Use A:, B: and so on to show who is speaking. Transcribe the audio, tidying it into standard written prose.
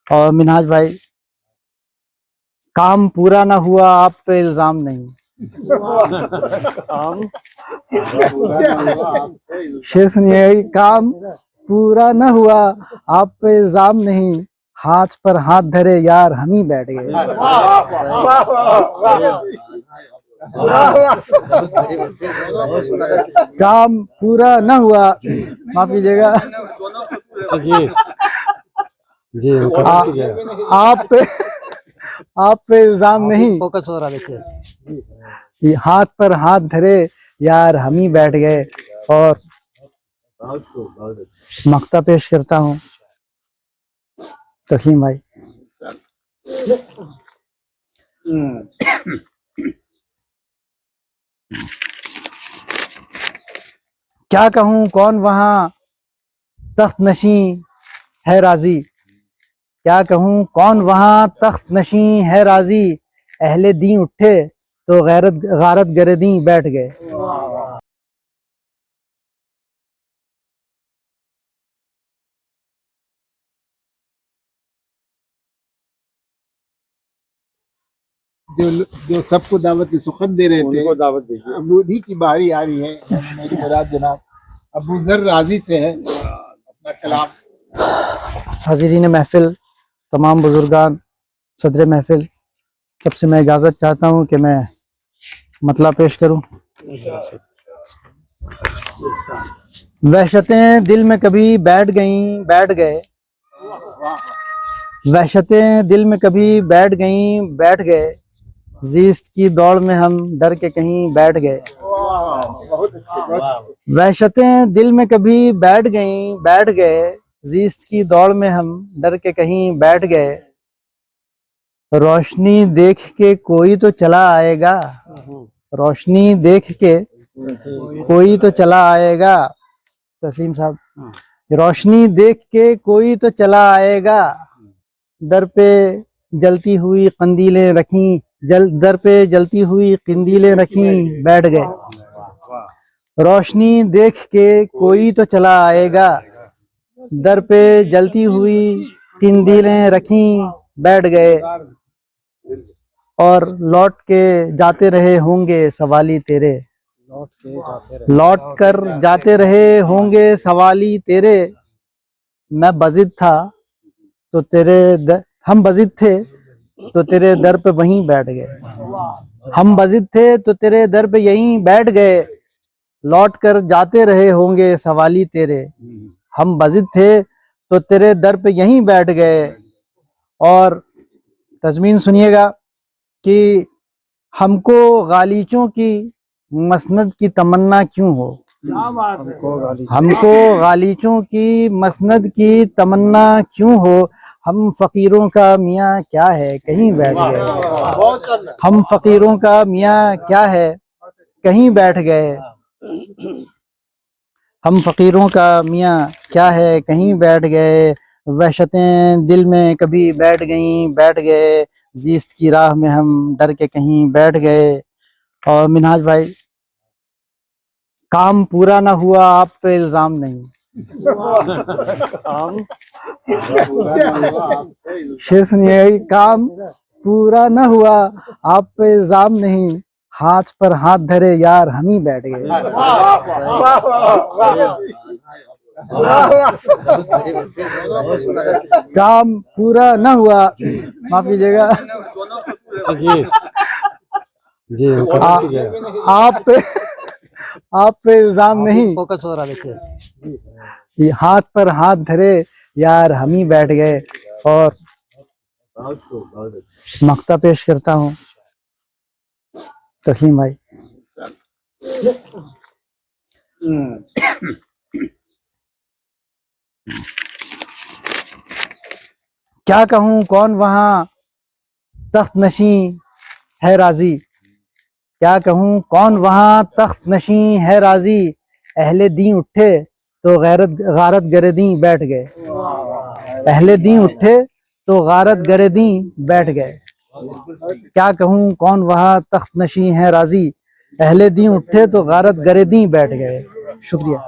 A: اور منہاج بھائی، کام پورا نہ ہوا آپ پہ الزام نہیں. شعر سنیے. کام پورا نہ ہوا آپ پہ الزام نہیں، ہاتھ پر ہاتھ دھرے یار ہم ہی بیٹھ گئے. کام پورا نہ ہوا، معاف کیجیے گا،
B: جی
A: آپ پہ الزام نہیں،
B: فوکس ہو رہا دیکھیے.
A: یہ ہاتھ پر ہاتھ دھرے یار ہم ہی بیٹھ گئے. اور مقطع پیش کرتا ہوں تسلیم بھائی. کیا کہوں کون وہاں تخت نشین ہے راضی، کیا کہوں کون وہاں تخت نشین ہے راضی، اہل دین اٹھے تو غارت گردیں بیٹھ گئے.
C: جو سب کو دعوت کی سخن دے رہے تھے، اب انہی کی باری آ رہی ہے. میری مراد جناب ابو ذر راضی سے ہے اپنا کلام.
A: حاضرین محفل، تمام بزرگان، صدر محفل، سب سے میں اجازت چاہتا ہوں کہ میں مطلع پیش کروں. وحشتیں دل میں کبھی بیٹھ گئے، وحشتیں دل میں کبھی بیٹھ گئے، زیست کی دوڑ میں ہم ڈر کے کہیں بیٹھ گئے. وحشتیں دل میں کبھی بیٹھ گئے، زیست کی دوڑ میں ہم ڈر کے کہیں بیٹھ گئے. روشنی دیکھ کے کوئی تو چلا آئے گا، روشنی دیکھ کے کوئی تو چلا آئے گا. تسلیم صاحب. روشنی دیکھ کے کوئی تو چلا آئے گا، در پہ جلتی ہوئی قندیلیں رکھیں، در پہ جلتی ہوئی قندیلیں رکھیں بیٹھ گئے. روشنی دیکھ کے کوئی تو چلا آئے گا، در پہ جلتی ہوئی قندیلیں رکھیں بیٹھ گئے. اور لوٹ کے جاتے رہے ہوں گے سوالی تیرے، لوٹ کر جاتے رہے ہوں گے سوالی تیرے. میں بضد تھا تو ہم بضد تھے تو تیرے در پہ وہیں بیٹھ گئے، ہم بضد تھے تو تیرے در پہ یہیں بیٹھ گئے. لوٹ کر جاتے رہے ہوں گے سوالی تیرے، ہم بضد تھے تو تیرے در پہ یہیں بیٹھ گئے. اور تضمین سنیے گا کہ ہم کو غالیچوں کی مسند کی تمنا کیوں ہو، ہم کو غالیچوں کی مسند کی تمنا کیوں ہو، ہم فقیروں کا میاں کیا ہے کہیں بیٹھ گئے، ہم فقیروں کا میاں کیا ہے کہیں بیٹھ گئے. ہم فقیروں کا میاں کیا ہے کہیں بیٹھ گئے. وحشتیں دل میں کبھی بیٹھ گئے، زیست کی راہ میں ہم ڈر کے کہیں بیٹھ گئے. اور منہاج بھائی، کام پورا نہ ہوا آپ پہ الزام نہیں. شعر سنیے. کام پورا نہ ہوا آپ پہ الزام نہیں، ہاتھ پر ہاتھ دھرے یار ہم ہی بیٹھ گئے. کام پورا نہ ہوا، معاف کیجیے گا، آپ پہ الزام نہیں،
B: فوکس ہو رہا دیکھیے.
A: یہ ہاتھ پر ہاتھ دھرے یار ہم ہی بیٹھ گئے. اور مقطع پیش کرتا ہوں تسلیم بھائی. کیا کہوں کون وہاں تخت نشین ہے راضی، کیا کہوں کون وہاں تخت نشین ہے راضی، اہل دین اٹھے تو غارت گردیں بیٹھ گئے. اہل دین اٹھے تو غارت گردیں بیٹھ گئے. کیا کہوں کون وہاں تخت نشین ہے راضی، اہل دین اٹھے تو غارت گردیں بیٹھ گئے. شکریہ.